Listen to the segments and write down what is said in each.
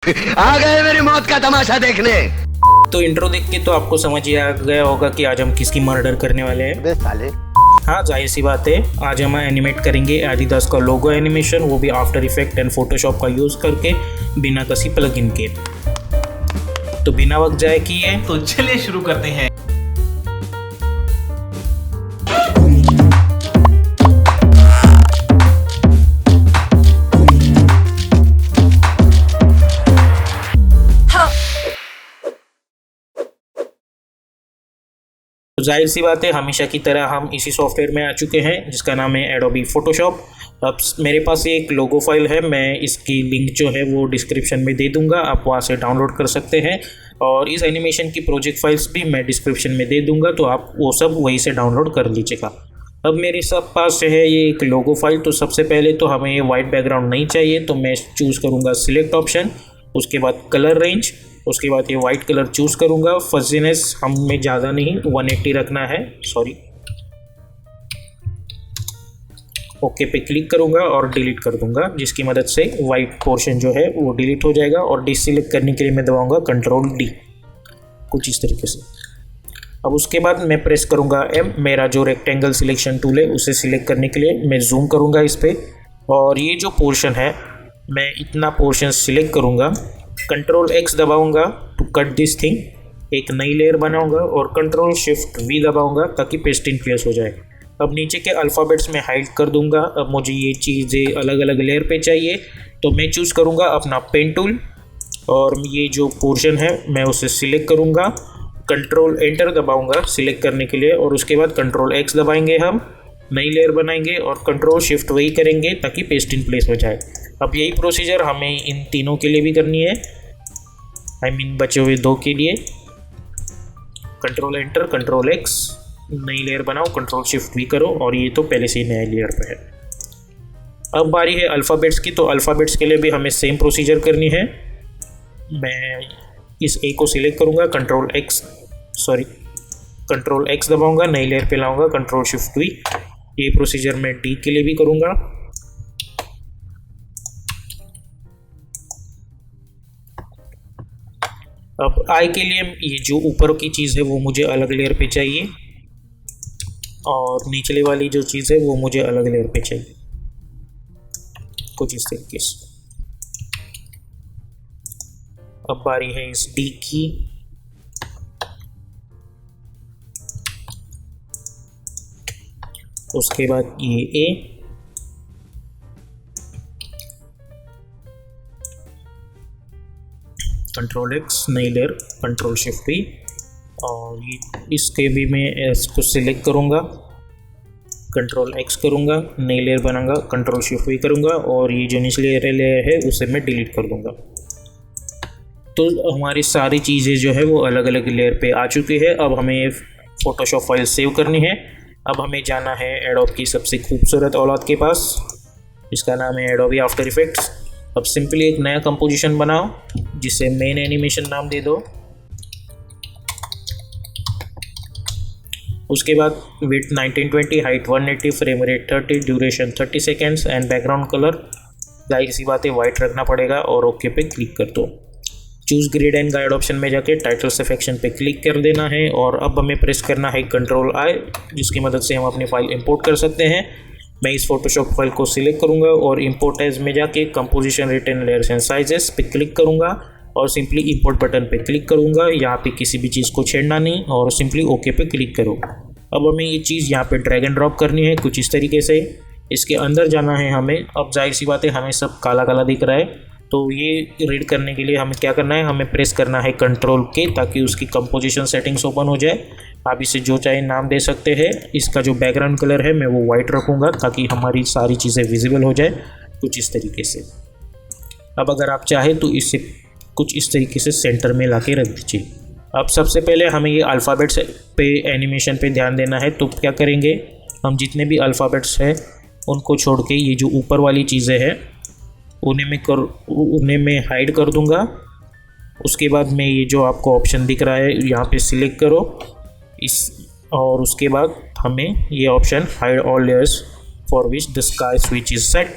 आ गए मेरी मौत का तमाशा देखने। तो इंट्रो देख के तो आपको समझ ही आ गया होगा कि आज हम किसकी मर्डर करने वाले हैं। बे साले। हाँ, जाहिर सी बात है, आज हम एनिमेट करेंगे एडिडास का लोगो एनिमेशन, वो भी आफ्टर इफेक्ट एंड फोटोशॉप का यूज़ करके, बिना किसी प्लगइन के। तो बिना वक्त जाए किए तो चलिए शुरू करते हैं। तो जाहिर सी बात है, हमेशा की तरह हम इसी सॉफ्टवेयर में आ चुके हैं जिसका नाम है एडोबी फोटोशॉप। अब मेरे पास ये एक लोगो फाइल है, मैं इसकी लिंक जो है वो डिस्क्रिप्शन में दे दूंगा, आप वहाँ से डाउनलोड कर सकते हैं। और इस एनिमेशन की प्रोजेक्ट फाइल्स भी मैं डिस्क्रिप्शन में दे दूंगा, तो आप वो सब वहीं से डाउनलोड कर लीजिएगा। अब मेरे सब पास है ये एक लोगो फाइल। तो सबसे पहले तो हमें ये वाइट बैकग्राउंड नहीं चाहिए, तो मैं चूज़ करूँगा सिलेक्ट ऑप्शन, उसके बाद कलर रेंज, उसके बाद ये वाइट कलर चूज़ करूँगा। फजीनेस हमें ज़्यादा नहीं 180 रखना है, सॉरी। ओके पे क्लिक करूँगा और डिलीट कर दूँगा, जिसकी मदद से वाइट पोर्शन जो है वो डिलीट हो जाएगा। और डिसलेक्ट करने के लिए मैं दबाऊँगा कंट्रोल डी, कुछ इस तरीके से। अब उसके बाद मैं प्रेस करूँगा एम, मेरा जो रेक्टेंगल सिलेक्शन टूल है उसे सिलेक्ट करने के लिए मैं जूम करूँगा इस पर। और ये जो पोर्शन है मैं इतना पोर्शन सिलेक्ट करूँगा, कंट्रोल एक्स दबाऊँगा टू कट दिस थिंग, एक नई लेयर बनाऊँगा और कंट्रोल शिफ्ट वी दबाऊँगा ताकि पेस्ट इन प्लेस हो जाए। अब नीचे के अल्फ़ाबेट्स में हाइड कर दूंगा। अब मुझे ये चीज़ें अलग अलग लेयर पे चाहिए, तो मैं चूज़ करूँगा अपना पेन टूल और ये जो पोर्शन है मैं उसे सिलेक्ट करूँगा, कंट्रोल एंटर दबाऊँगा सिलेक्ट करने के लिए। और उसके बाद कंट्रोल एक्स दबाएंगे, हम नई लेयर बनाएंगे और कंट्रोल शिफ्ट वही करेंगे ताकि पेस्ट इन प्लेस हो जाए। अब यही प्रोसीजर हमें इन तीनों के लिए भी करनी है, आई मीन बचे हुए दो के लिए। कंट्रोल एंटर, कंट्रोल एक्स, नई लेयर बनाओ, कंट्रोल शिफ्ट भी करो। और ये तो पहले से ही नया लेयर पे है। अब बारी है अल्फ़ाबेट्स की, तो अल्फ़ाबेट्स के लिए भी हमें सेम प्रोसीजर करनी है। मैं इस ए को सिलेक्ट करूँगा, कंट्रोल एक्स दबाऊँगा, नई लेयर पे लाऊँगा, कंट्रोल शिफ्ट वी। ये प्रोसीजर मैं डी के लिए भी करूँगा। अब आई के लिए ये जो ऊपर की चीज़ है वो मुझे अलग लेयर पे चाहिए और निचले वाली जो चीज़ है वो मुझे अलग लेयर पे चाहिए, कुछ इस तरीके से। अब बारी है इस डी की। उसके बाद ये ए, कंट्रोल एक्स, नई लेयर, कंट्रोल शिफ्ट वी। और ये इसके भी मैं इसको सिलेक्ट करूँगा, कंट्रोल एक्स करूँगा, नई लेयर बनाऊँगा, कंट्रोल शिफ्ट वी करूँगा। और ये जो निचली लेयर है उसे मैं डिलीट कर दूँगा। तो हमारी सारी चीज़ें जो है वो अलग अलग लेयर पे आ चुकी है। अब हमें फ़ोटोशॉप फाइल सेव करनी है। अब हमें जाना है एडोब की सबसे खूबसूरत औलाद के पास, इसका नाम है एडोबी आफ्टर इफेक्ट्स। अब सिंपली एक नया कंपोजिशन बनाओ जिसे मेन एनिमेशन नाम दे दो। उसके बाद width 1920, height 180, frame rate 30, duration 30 seconds and background colour जाहिर सी बात है वाइट रखना पड़ेगा। और ओके पे क्लिक कर दो। Choose grid and guide option में जाके टाइटल सेक्शन पे क्लिक कर देना है। और अब हमें प्रेस करना है कंट्रोल आई, जिसकी मदद से हम अपनी फाइल इंपोर्ट कर सकते हैं। मैं इस फोटोशॉप फाइल को सिलेक्ट करूंगा और इंपोर्ट एज में जाके composition, return, layers and sizes पे क्लिक करूंगा और सिंपली इंपोर्ट बटन पे क्लिक करूंगा। यहाँ पे किसी भी चीज़ को छेड़ना नहीं और सिंपली ओके पे क्लिक करो। अब हमें ये चीज़ यहाँ पे ड्रैग एंड ड्रॉप करनी है कुछ इस तरीके से। इसके अंदर जाना है हमें। अब जाहिर सी बात है हमें सब काला काला दिख रहा है, तो ये रीड करने के लिए हमें क्या करना है, हमें प्रेस करना है कंट्रोल के, ताकि उसकी कंपोजिशन सेटिंग्स ओपन हो जाए। आप इसे जो चाहे नाम दे सकते हैं। इसका जो बैकग्राउंड कलर है मैं वो वाइट रखूँगा ताकि हमारी सारी चीज़ें विजिबल हो जाए कुछ इस तरीके से। अब अगर आप चाहें तो इसे कुछ इस तरीके से सेंटर में ला के रख दीजिए। अब सबसे पहले हमें ये अल्फ़ाबेट्स पे एनिमेशन पे ध्यान देना है। तो क्या करेंगे, हम जितने भी अल्फ़ाबेट्स हैं उनको छोड़ के ये जो ऊपर वाली चीज़ें हैं उन्हें मैं हाइड कर दूंगा। उसके बाद मैं ये जो आपको ऑप्शन दिख रहा है यहाँ पे सिलेक्ट करो और उसके बाद हमें ये option hide all layers for which the sky switch is set,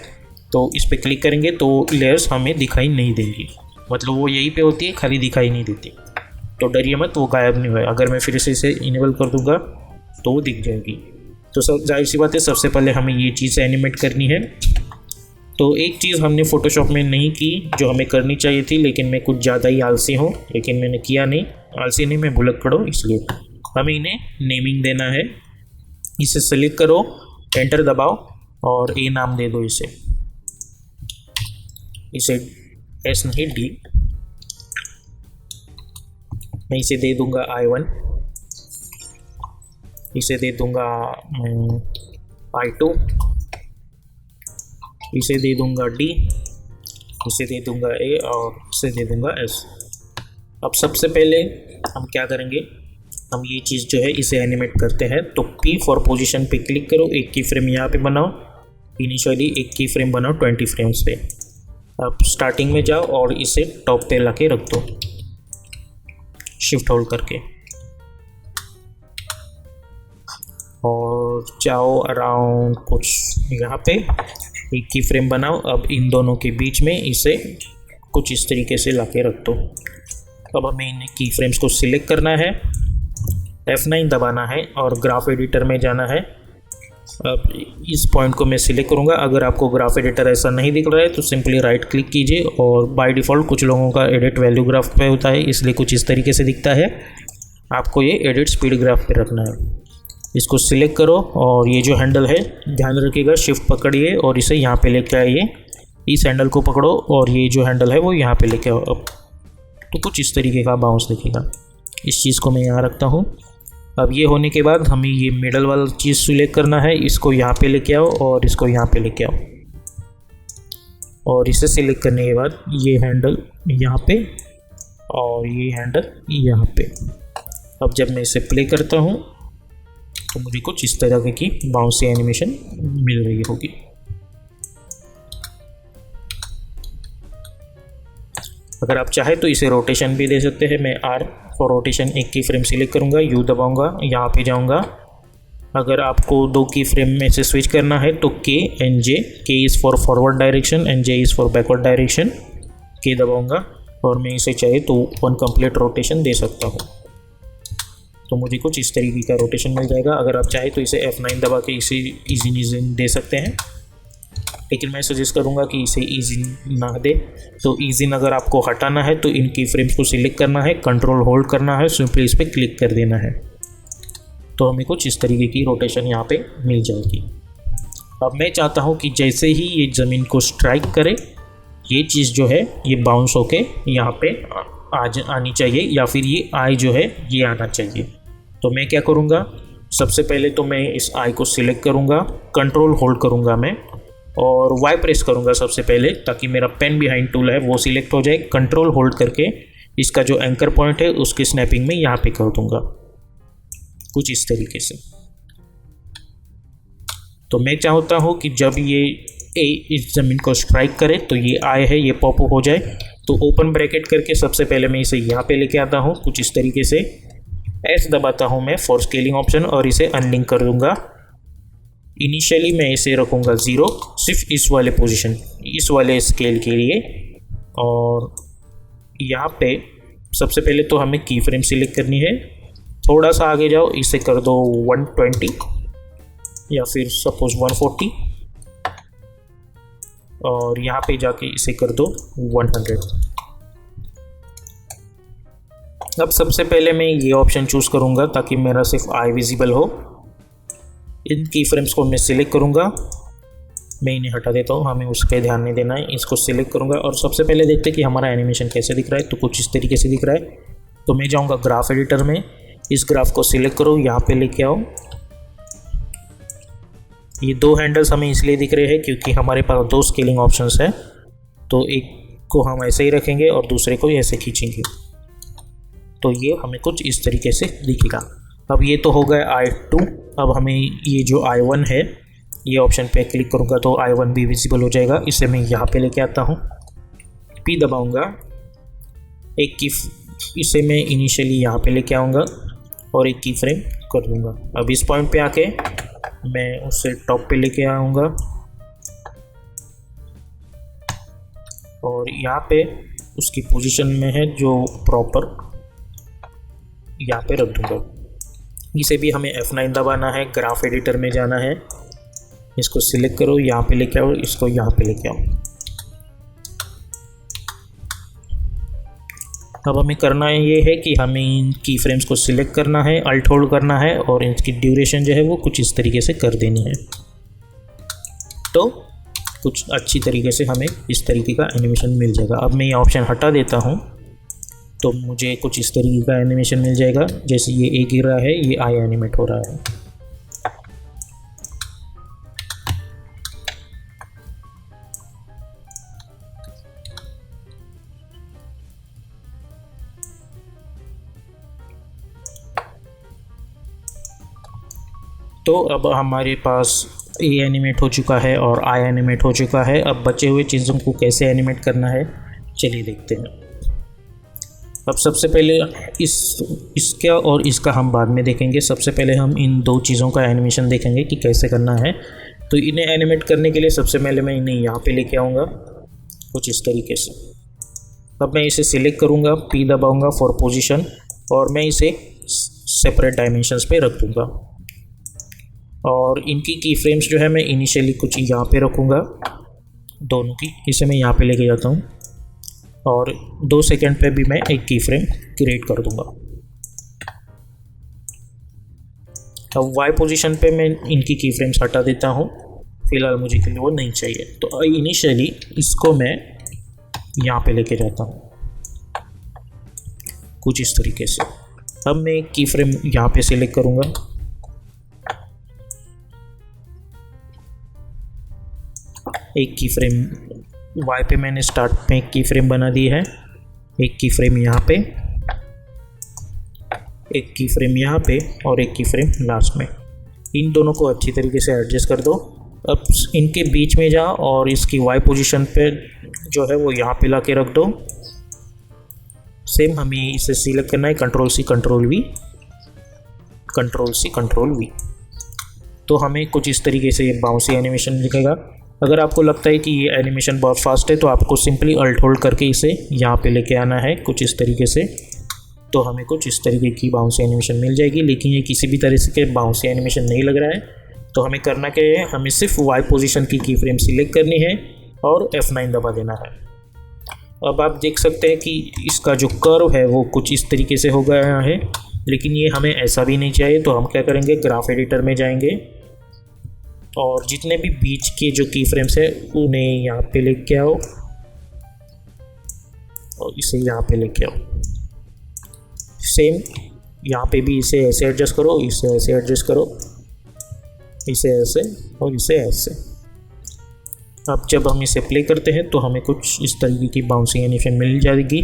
तो इस पर क्लिक करेंगे तो लेयर्स हमें दिखाई नहीं देंगी। मतलब वो यहीं पे होती है, खाली दिखाई नहीं देती। तो डरिए मत, वो गायब नहीं हुआ। अगर मैं फिर से इसे इनेबल कर दूंगा तो वो दिख जाएगी। तो सब जाहिर सी बात है, सबसे पहले हमें ये चीज़ एनिमेट करनी है। तो एक चीज़ हमने फ़ोटोशॉप में नहीं की जो हमें करनी चाहिए थी, लेकिन मैं कुछ ज़्यादा ही आलसी हूँ, लेकिन मैंने किया नहीं। आलसी नहीं, मैं भुलक्कड़ हूँ, इसलिए हमें इन्हें नेमिंग देना है। इसे सेलेक्ट करो, एंटर दबाओ और ए नाम दे दो इसे एस नहीं डी। मैं इसे दे दूंगा I1, इसे दे दूंगा I2, इसे दे दूंगा D, इसे दे दूंगा A और इसे दे दूंगा S। अब सबसे पहले हम क्या करेंगे, हम ये चीज़ जो है इसे एनिमेट करते हैं। तो P फॉर पोजीशन पे क्लिक करो, एक की फ्रेम यहाँ पे बनाओ, इनिशियली एक की फ्रेम बनाओ 20 फ्रेम्स पे। अब स्टार्टिंग में जाओ और इसे टॉप पे लाके रख दो, शिफ्ट होल्ड करके, और जाओ अराउंड कुछ यहाँ पे एक की फ्रेम बनाओ। अब इन दोनों के बीच में इसे कुछ इस तरीके से लाके रख दो। अब हमें इन की फ्रेम्स को सिलेक्ट करना है, F9 दबाना है और ग्राफ एडिटर में जाना है। अब इस पॉइंट को मैं सिलेक्ट करूँगा। अगर आपको ग्राफ एडिटर ऐसा नहीं दिख रहा है तो सिंपली राइट क्लिक कीजिए, और बाय डिफ़ॉल्ट कुछ लोगों का एडिट वैल्यू ग्राफ पे होता है, इसलिए कुछ इस तरीके से दिखता है। आपको ये एडिट स्पीड ग्राफ पे रखना है। इसको सिलेक्ट करो और ये जो हैंडल है, ध्यान रखिएगा, शिफ्ट पकड़िए और इसे यहाँ पे लेके आइए। इस हैंडल को पकड़ो और ये जो हैंडल है वो यहाँ पे लेके आओ। अब तो कुछ इस तरीके का बाउंस दिखेगा। इस चीज़ को मैं यहाँ रखता हूँ। अब ये होने के बाद हमें ये मिडल वाला चीज़ सिलेक्ट करना है, इसको यहाँ पे लेके आओ और इसको यहाँ पे लेके आओ, और इसे सिलेक्ट करने के बाद ये हैंडल यहाँ पे और ये हैंडल यहाँ पे। अब जब मैं इसे प्ले करता हूँ तो मुझे कुछ इस तरह की बाउंसी एनिमेशन मिल रही होगी। अगर आप चाहे तो इसे रोटेशन भी दे सकते हैं। मैं R फॉर रोटेशन एक की फ्रेम सिलेक्ट करूँगा, U दबाऊँगा, यहाँ पे जाऊँगा। अगर आपको 2 की फ्रेम में से स्विच करना है तो K and J, K is for forward direction and J is for backward direction. K दबाऊँगा और मैं इसे चाहे तो 1 कंप्लीट रोटेशन दे सकता हूँ, तो मुझे कुछ इस तरीके का रोटेशन मिल जाएगा। अगर आप चाहे तो इसे F9 दबा के इसे ईजी दे सकते हैं, लेकिन मैं सजेस्ट करूंगा कि इसे ईजी ना दे। तो ईजी अगर आपको हटाना है तो इन की फ्रेम्स को सिलेक्ट करना है, कंट्रोल होल्ड करना है, सिंपली इस पर क्लिक कर देना है, तो हमें कुछ इस तरीके की रोटेशन यहाँ पे मिल जाएगी। अब मैं चाहता हूँ कि जैसे ही ये ज़मीन को स्ट्राइक करे, ये चीज़ जो है ये बाउंस होके यहाँ पे आनी चाहिए, या फिर ये आई जो है ये आना चाहिए। तो मैं क्या करूँगा, सबसे पहले तो मैं इस आई को सिलेक्ट करूँगा, कंट्रोल होल्ड करूँगा मैं, और वाई प्रेस करूँगा सबसे पहले, ताकि मेरा पेन बिहाइंड टूल है वो सिलेक्ट हो जाए। कंट्रोल होल्ड करके इसका जो एंकर पॉइंट है उसकी स्नैपिंग में यहाँ पे कर दूँगा कुछ इस तरीके से। तो मैं चाहता हूँ कि जब ये ए इस ज़मीन को स्ट्राइक करे तो ये आई है ये पॉप हो जाए। तो ओपन ब्रैकेट करके सबसे पहले मैं इसे यहाँ पे लेके आता हूँ कुछ इस तरीके से। एस दबाता हूँ मैं फॉर स्केलिंग ऑप्शन और इसे अनलिंक कर दूँगा। इनिशियली मैं इसे रखूँगा 0, सिर्फ इस वाले पोजीशन, इस वाले स्केल के लिए। और यहाँ पे सबसे पहले तो हमें की फ्रेम सिलेक्ट करनी है। थोड़ा सा आगे जाओ, इसे कर दो 120 या फिर सपोज 140, और यहाँ पे जाके इसे कर दो 100। अब सबसे पहले मैं ये ऑप्शन चूज़ करूँगा ताकि मेरा सिर्फ आई विजिबल हो। इन की फ्रेम्स को मैं सिलेक्ट करूँगा, मैं इन्हें हटा देता हूँ, हमें उस पर ध्यान नहीं देना है। इसको सिलेक्ट करूँगा और सबसे पहले देखते हैं कि हमारा एनिमेशन कैसे दिख रहा है। तो कुछ इस तरीके से दिख रहा है। तो मैं जाऊँगा ग्राफ एडिटर में, इस ग्राफ को सिलेक्ट करो, यहाँ पे लेके आओ। ये 2 हैंडल्स हमें इसलिए दिख रहे हैं क्योंकि हमारे पास 2 स्केलिंग ऑप्शंस हैं। तो एक को हम ऐसे ही रखेंगे और दूसरे को ऐसे खींचेंगे, तो ये हमें कुछ इस तरीके से दिखेगा। अब ये तो हो गया I2। अब हमें ये जो I1 है, ये ऑप्शन पे क्लिक करूँगा तो I1 भी विजिबल हो जाएगा। इसे मैं यहाँ पे लेके आता हूँ, P दबाऊँगा, एक की इसे मैं इनिशियली यहाँ पे लेके आऊँगा और एक की फ्रेम कर दूँगा। अब इस पॉइंट पे आके मैं उसे टॉप पे लेके आऊँगा और यहाँ पे उसकी पोजीशन में है जो प्रॉपर यहाँ पे रख दूँगा। इसे भी हमें F9 दबाना है, ग्राफ एडिटर में जाना है, इसको सिलेक्ट करो, यहाँ पे लेके आओ, इसको यहाँ पे लेके आओ। अब हमें करना ये है कि हमें इन की फ्रेम्स को सिलेक्ट करना है, अल्ट होल्ड करना है और इसकी ड्यूरेशन जो है वो कुछ इस तरीके से कर देनी है। तो कुछ अच्छी तरीके से हमें इस तरीके का एनिमेशन मिल जाएगा। अब मैं ये ऑप्शन हटा देता हूँ तो मुझे कुछ इस तरीके का एनिमेशन मिल जाएगा। जैसे ये ए गिर रहा है, ये आई एनिमेट हो रहा है। तो अब हमारे पास ए एनिमेट हो चुका है और आई एनिमेट हो चुका है। अब बचे हुए चीज़ों को कैसे एनिमेट करना है चलिए देखते हैं। अब सबसे पहले इसका और इसका हम बाद में देखेंगे। सबसे पहले हम इन दो चीज़ों का एनिमेशन देखेंगे कि कैसे करना है। तो इन्हें एनिमेट करने के लिए सबसे पहले मैं इन्हें यहाँ पे लेके आऊँगा कुछ इस तरीके से। अब मैं इसे सिलेक्ट करूँगा, P दबाऊँगा फॉर पोजीशन और मैं इसे सेपरेट डायमेंशंस पे रख दूँगा। और इनकी की फ्रेम्स जो है मैं इनिशियली कुछ यहाँ पे रखूँगा, दोनों की। इसे मैं यहाँ पे लेके जाता हूँ और 2 सेकंड पे भी मैं एक की फ्रेम क्रिएट कर दूँगा। अब वाई पोजीशन पे मैं इनकी की फ्रेम्स हटा देता हूँ, फिलहाल मुझे के लिए वो नहीं चाहिए। तो इनिशियली इसको मैं यहाँ पे लेके जाता हूँ कुछ इस तरीके से। अब मैं एक की फ्रेम यहाँ पे सिलेक्ट करूँगा, एक की फ्रेम वाई पे मैंने स्टार्ट में एक की फ्रेम बना दी है, एक की फ्रेम यहाँ पे, एक की फ्रेम यहाँ पे और एक की फ्रेम लास्ट में। इन दोनों को अच्छी तरीके से एडजस्ट कर दो। अब इनके बीच में जा और इसकी वाई पोजीशन पे जो है वो यहाँ पे ला के रख दो। सेम हमें इसे सिलेक्ट करना है, control C control V, control C control V. तो हमें कुछ इस तरीके से ये बाउंसी एनिमेशन दिखेगा। अगर आपको लगता है कि ये एनिमेशन बहुत फास्ट है तो आपको सिंपली अल्ट होल्ड करके इसे यहाँ पे लेके आना है कुछ इस तरीके से। तो हमें कुछ इस तरीके की बाउंसी एनिमेशन मिल जाएगी। लेकिन ये किसी भी तरह से बाउंसी एनिमेशन नहीं लग रहा है। तो हमें करना क्या है, हमें सिर्फ वाई पोजीशन की फ्रेम सिलेक्ट करनी है और F9 दबा देना है। अब आप देख सकते हैं कि इसका जो कर्व है वो कुछ इस तरीके से हो गया है, लेकिन ये हमें ऐसा भी नहीं चाहिए। तो हम क्या करेंगे, ग्राफ एडिटर में जाएंगे और जितने भी बीच के जो की फ्रेम्स है उन्हें यहाँ पे लेके आओ और इसे यहाँ पे लेके आओ। सेम यहाँ पे भी इसे ऐसे एडजस्ट करो, इसे ऐसे एडजस्ट करो, इसे ऐसे और इसे ऐसे। अब जब हम इसे प्ले करते हैं तो हमें कुछ इस तरीके की बाउंसिंग एनिमेशन मिल जाएगी।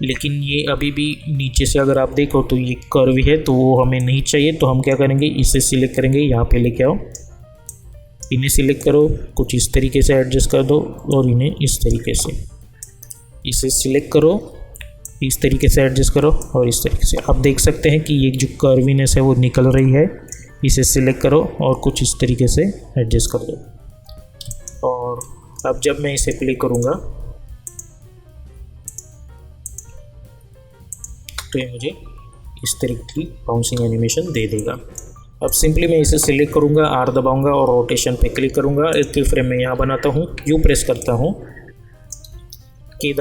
लेकिन ये अभी भी नीचे से अगर आप देखो तो ये कर्व है, तो वो हमें नहीं चाहिए। तो हम क्या करेंगे, इसे सिलेक्ट करेंगे, यहाँ पे लेके आओ, इन्हें सिलेक्ट करो, कुछ इस तरीके से एडजस्ट कर दो और इन्हें इस तरीके से, इसे सिलेक्ट करो, इस तरीके से एडजस्ट करो और इस तरीके से। आप देख सकते हैं कि ये जो कर्वीनेस है वो निकल रही है। इसे सिलेक्ट करो और कुछ इस तरीके से एडजस्ट कर दो। और अब जब मैं इसे प्ले करूँगा तो ये मुझे इस तरीके की बाउंसिंग एनिमेशन दे देगा। अब सिंपली मैं इसे सिलेक्ट करूँगा, R दबाऊँगा और रोटेशन पे क्लिक करूँगा। एक की फ्रेम में यहाँ बनाता हूँ, Q प्रेस करता हूँ, के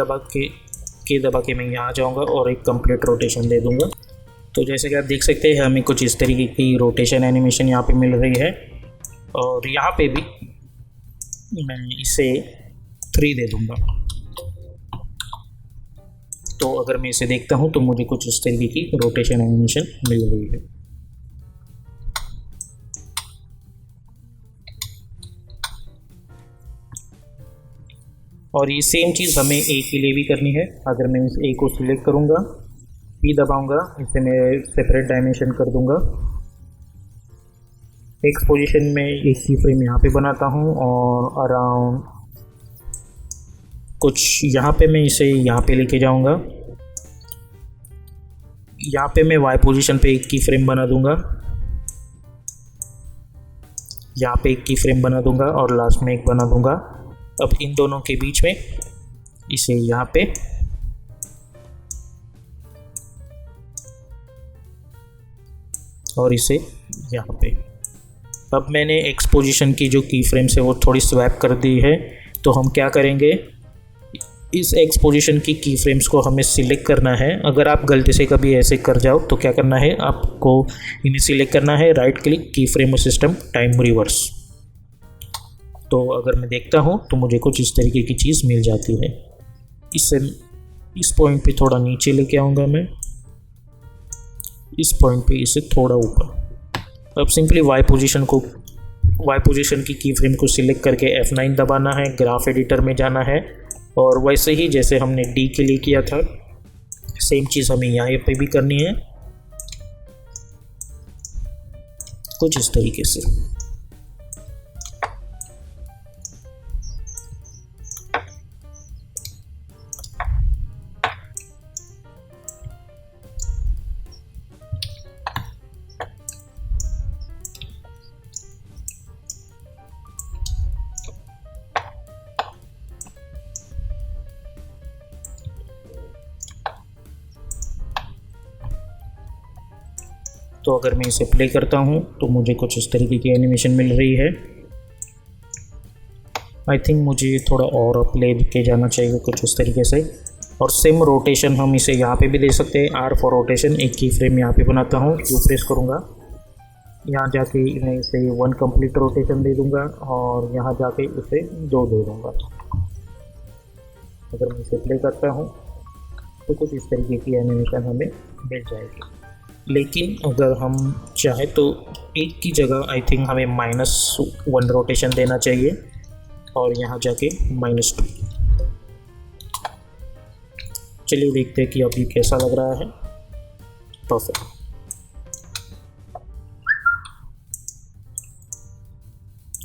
दबा के मैं यहाँ आ जाऊँगा और एक कंप्लीट रोटेशन दे दूँगा। तो जैसे कि आप देख सकते हैं हमें कुछ इस तरीके की रोटेशन एनिमेशन यहाँ पे मिल रही है। और यहाँ पे भी मैं इसे 3 दे दूँगा। तो अगर मैं इसे देखता हूँ तो मुझे कुछ इस तरीके की रोटेशन एनिमेशन मिल रही है। और ये सेम चीज़ हमें ए के लिए भी करनी है। अगर मैं इस ए को सिलेक्ट करूँगा, P दबाऊँगा, इसे मैं सेपरेट डायमेंशन कर दूँगा। एक्स पोजीशन में एक की फ्रेम यहाँ पे बनाता हूँ और अराउंड कुछ यहाँ पे मैं इसे यहाँ पे लेके जाऊँगा। यहाँ पे मैं वाई पोजीशन पे एक की फ्रेम बना दूँगा, यहाँ पे एक की फ्रेम बना दूँगा और लास्ट में एक बना दूँगा। अब इन दोनों के बीच में इसे यहाँ पे और इसे यहाँ पे। अब मैंने एक्स पोजीशन की जो की फ्रेम्स है वो थोड़ी स्वैप कर दी है, तो हम क्या करेंगे, इस एक्स पोजीशन की फ्रेम्स को हमें सिलेक्ट करना है। अगर आप गलती से कभी ऐसे कर जाओ तो क्या करना है, आपको इन्हें सिलेक्ट करना है, राइट क्लिक, की फ्रेम सिस्टम, टाइम रिवर्स। तो अगर मैं देखता हूँ तो मुझे कुछ इस तरीके की चीज़ मिल जाती है। इससे इस पॉइंट पे थोड़ा नीचे लेके आऊँगा मैं, इस पॉइंट पे इसे थोड़ा ऊपर। अब सिंपली वाई पोजीशन की फ्रेम को सिलेक्ट करके F9 दबाना है, ग्राफ एडिटर में जाना है, और वैसे ही जैसे हमने डी के लिए किया था सेम चीज़ हमें यहाँ पे भी करनी है, कुछ इस तरीके से। तो अगर मैं इसे प्ले करता हूँ तो मुझे कुछ इस तरीके की एनिमेशन मिल रही है। आई थिंक मुझे थोड़ा और अप लेके जाना चाहिए कुछ इस तरीके से। और सेम रोटेशन हम इसे यहाँ पे भी दे सकते हैं, R फॉर रोटेशन। एक की फ्रेम यहाँ पे बनाता हूँ, Q प्रेस करूँगा, यहाँ जाके मैं इसे 1 कंप्लीट रोटेशन दे दूँगा, और यहाँ जाके इसे 2 दे दूँगा। अगर मैं इसे प्ले करता हूँ तो कुछ इस तरीके की एनिमेशन हमें मिल जाएगी। लेकिन अगर हम चाहे तो एक की जगह आई थिंक हमें -1 रोटेशन देना चाहिए, और यहाँ जाके -2। चलिए देखते हैं कि अब ये कैसा लग रहा है। परफेक्ट।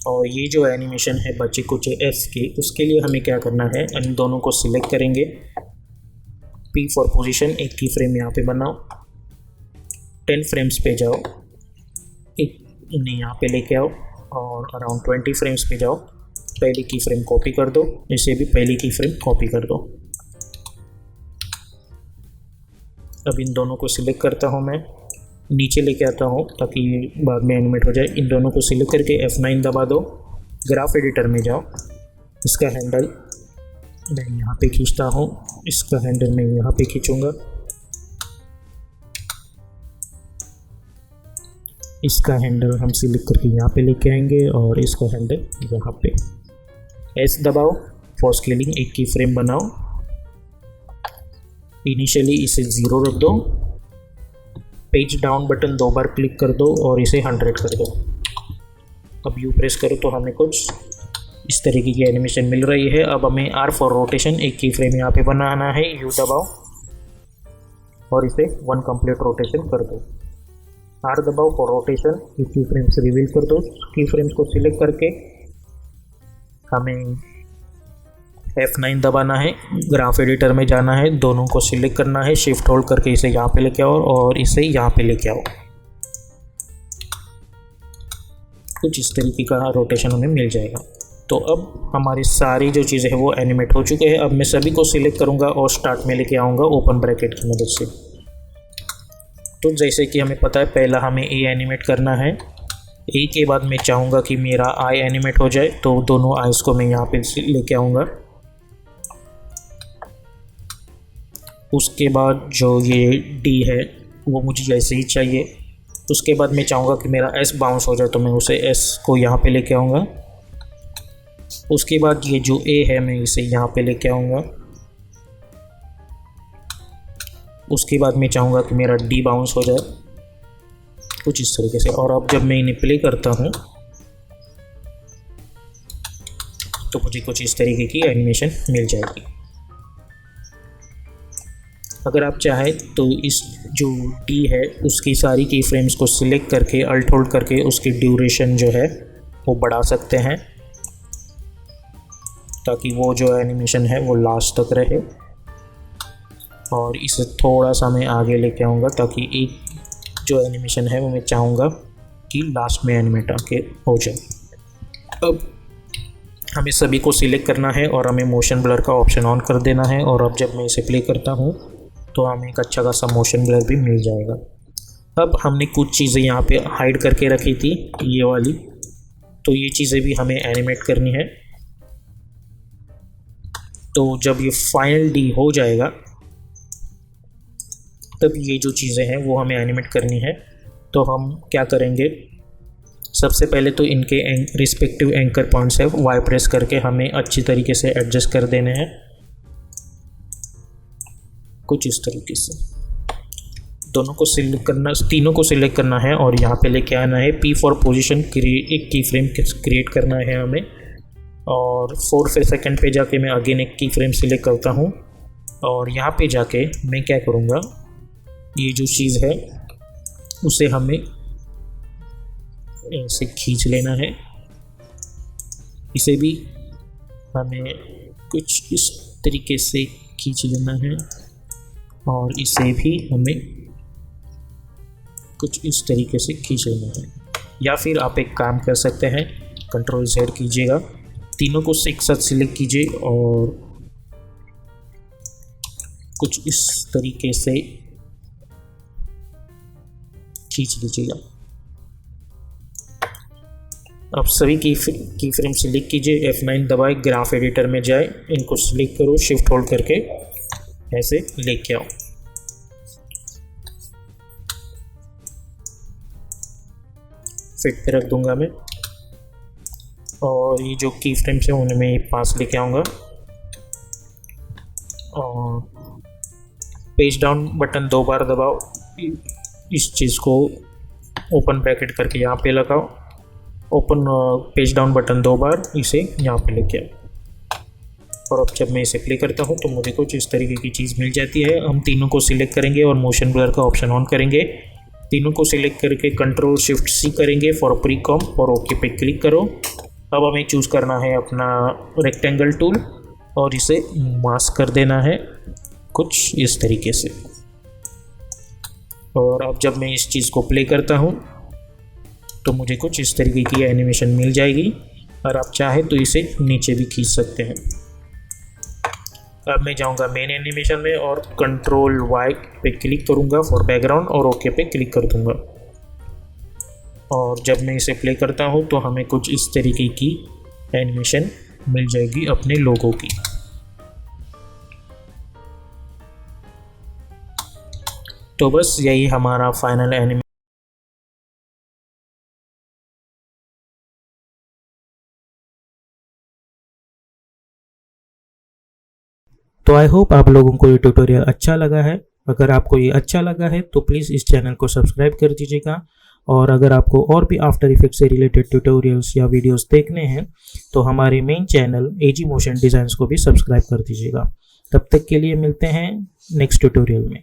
और ये जो एनिमेशन है बचे कुछ एस की, उसके लिए हमें क्या करना है, इन दोनों को सिलेक्ट करेंगे, P फॉर पोजीशन, एक की फ्रेम यहाँ पे बनाओ, 10 फ्रेम्स पे जाओ, एक इन्हें यहाँ पे लेके आओ, और अराउंड 20 फ्रेम्स पे जाओ, पहली की फ्रेम कॉपी कर दो, इसे भी पहली की फ्रेम कॉपी कर दो। अब इन दोनों को सिलेक्ट करता हूँ, मैं नीचे लेके आता हूँ ताकि बाद में एनिमेट हो जाए। इन दोनों को सिलेक्ट करके F9 दबा दो, ग्राफ एडिटर में जाओ, इसका हैंडल मैं यहाँ पे खींचता हूँ, इसका हैंडल मैं यहाँ पे खींचूँगा, इसका हैंडल हम सिलेक्ट करके यहाँ पे लेके आएंगे, और इसका हैंडल यहाँ पे। S दबाओ फॉर स्केलिंग, एक की फ्रेम बनाओ, इनिशियली इसे 0 रख दो, पेज डाउन बटन 2 बार क्लिक कर दो और इसे 100 कर दो। अब U प्रेस करो तो हमें कुछ इस तरीके की एनिमेशन मिल रही है। अब हमें R फॉर रोटेशन, एक की फ्रेम यहाँ पे बनाना है, U दबाओ और इसे 1 कंप्लीट रोटेशन कर दो। R दबाओ फॉर रोटेशन, एक की फ्रेम से रिवील कर दो। की फ्रेम्स को सिलेक्ट करके हमें F9 दबाना है, ग्राफ एडिटर में जाना है, दोनों को सिलेक्ट करना है, शिफ्ट होल्ड करके इसे यहाँ पे लेके आओ और इसे यहाँ पे लेके आओ। कुछ इस तरीके का रोटेशन हमें मिल जाएगा। तो अब हमारी सारी जो चीज़ें हैं वो एनिमेट हो चुके हैं। अब मैं सभी को सिलेक्ट करूँगा और स्टार्ट में लेके आऊँगा ओपन ब्रैकेट की मदद से। तो जैसे कि हमें पता है पहला हमें ए एनिमेट करना है, ए के बाद मैं चाहूँगा कि मेरा आई एनिमेट हो जाए, तो दोनों आइज़ को मैं यहाँ पे लेके आऊँगा। उसके बाद जो ये डी है वो मुझे ऐसे ही चाहिए। उसके बाद मैं चाहूँगा कि मेरा एस बाउंस हो जाए, तो मैं उसे एस को यहाँ पे लेके आऊँगा। उसके बाद ये जो ए है मैं इसे यहाँ पे लेके आऊँगा। उसके बाद मैं चाहूँगा कि मेरा डी बाउंस हो जाए, कुछ इस तरीके से। और अब जब मैं इन्हें प्ले करता हूँ तो मुझे कुछ इस तरीके की एनिमेशन मिल जाएगी। अगर आप चाहें तो इस जो डी है उसकी सारी की फ्रेम्स को सिलेक्ट करके अल्ट होल्ड करके उसकी ड्यूरेशन जो है वो बढ़ा सकते हैं, ताकि वो जो एनिमेशन है वो लास्ट तक रहे। और इसे थोड़ा सा मैं आगे लेके आऊँगा ताकि एक जो एनिमेशन है वो मैं चाहूँगा कि लास्ट में एनिमेट आके हो जाए। अब हमें सभी को सिलेक्ट करना है और हमें मोशन ब्लर का ऑप्शन ऑन कर देना है। और अब जब मैं इसे प्ले करता हूँ तो हमें एक अच्छा खासा मोशन ब्लर भी मिल जाएगा। अब हमने कुछ चीज़ें यहाँ पे हाइड करके रखी थी, ये वाली, तो ये चीज़ें भी हमें एनिमेट करनी है। तो जब ये फाइनल डी हो जाएगा तब ये जो चीज़ें हैं वो हमें एनिमेट करनी है। तो हम क्या करेंगे, सबसे पहले तो इनके रिस्पेक्टिव एंकर पॉइंट्स है वाई प्रेस करके हमें अच्छी तरीके से एडजस्ट कर देने हैं, कुछ इस तरीके से। दोनों को सिलेक्ट करना, तीनों को सिलेक्ट करना है और यहाँ पे लेके आना है P फॉर पोजीशन, एक की फ्रेम क्रिएट करना है हमें। और 4 सेकंड पे जाके मैं अगेन एक की फ्रेम सिलेक्ट करता हूँ और यहाँ पे जाके मैं क्या करूँगा, ये जो चीज़ है उसे हमें ऐसे खींच लेना है। इसे भी हमें कुछ इस तरीके से खींच लेना है और इसे भी हमें कुछ इस तरीके से खींच लेना है। या फिर आप एक काम कर सकते हैं, Ctrl Z कीजिएगा, तीनों को एक साथ सिलेक्ट कीजिए और कुछ इस तरीके से खींच लीजिएगा। अब सभी की फ्रेम सिलेक्ट कीजिए, F9 दबाए, ग्राफ एडिटर में जाए, इनको सिलेक्ट करो, शिफ्ट होल्ड करके ऐसे लेके आओ। फिट पे रख दूंगा मैं और ये जो की फ्रेम्स है उन्हें मैं पास लेके आऊँगा और पेज डाउन बटन 2 बार दबाओ, इस चीज़ को ओपन ब्रैकेट करके यहाँ पे लगाओ, ओपन पेज डाउन बटन 2 बार, इसे यहाँ पे लेके आओ। और अब जब मैं इसे प्ले करता हूँ तो मुझे कुछ इस तरीके की चीज़ मिल जाती है। हम तीनों को सिलेक्ट करेंगे और मोशन ब्लर का ऑप्शन ऑन करेंगे। तीनों को सिलेक्ट करके Ctrl Shift C करेंगे फॉर प्री कॉम्प और ओके पे क्लिक करो। अब हमें चूज़ करना है अपना रेक्टेंगल टूल और इसे मास्क कर देना है कुछ इस तरीके से। और अब जब मैं इस चीज़ को प्ले करता हूँ तो मुझे कुछ इस तरीके की एनिमेशन मिल जाएगी और आप चाहे तो इसे नीचे भी खींच सकते हैं। अब मैं जाऊंगा मेन एनिमेशन में और Ctrl Y पे क्लिक करूंगा फॉर बैकग्राउंड और ओके पे क्लिक कर दूंगा। और जब मैं इसे प्ले करता हूं तो हमें कुछ इस तरीके की एनिमेशन मिल जाएगी अपने लोगो की। तो बस यही हमारा फाइनल एनिमेशन। तो आई होप आप लोगों को ये ट्यूटोरियल अच्छा लगा है। अगर आपको ये अच्छा लगा है तो प्लीज़ इस चैनल को सब्सक्राइब कर दीजिएगा और अगर आपको और भी आफ्टर इफेक्ट्स से रिलेटेड ट्यूटोरियल्स या वीडियोस देखने हैं तो हमारे मेन चैनल एजी मोशन डिज़ाइंस को भी सब्सक्राइब कर दीजिएगा। तब तक के लिए मिलते हैं नेक्स्ट ट्यूटोरियल में।